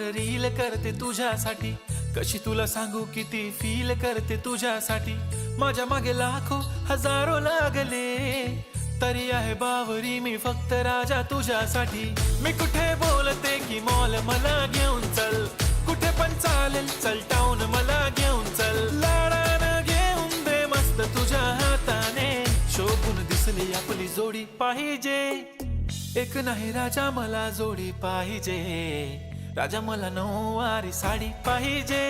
इंस्टावर reel करते तुझ्यासाठी, कशी तुला सांगू किती फील करते तुझ्यासाठी. माझ्या मागे लाखो हजारो लागले, तरी आहे बावरी मी फक्त राजा तुझ्यासाठी. मी कुठे बोलते की मॉल मला घेऊन चल, कुठे पण चालेल चल टाऊन मला घेऊन चल. लाडानं घेऊन दे मस्त तुझ्या हाताने, शोभून दिसली आपली जोडी पाहिजे. एक नाही राजा मला जोडी पाहिजे, राजा मला नऊवारी साडी पाहिजे.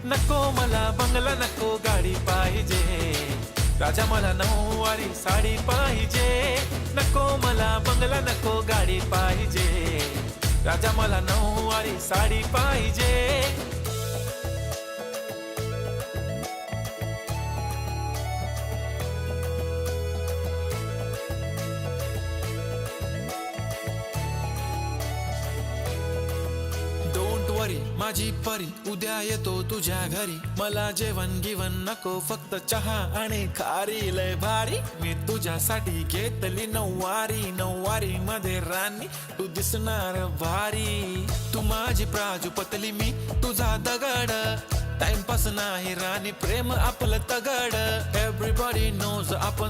नको मला बंगला नको गाडी पाहिजे, राजा मला नऊवारी साडी पाहिजे. नको मला बंगला नको गाडी पाहिजे, राजा मला नऊवारी साडी पाहिजे. माझी परी उद्या येतो तुझ्या घरी, मला जेवण गिवण नको फक्त चहा आणि खारी. लय भारी मी तुझ्यासाठी घेतली नऊवारी, नऊवारी मध्ये राणी तू दिसणार भारी. तू माझी प्राजूपतली मी तुझा दगड, टाइमपास नाही राणी प्रेम आपलं तगड. एव्हरीबॉडी नोज आपण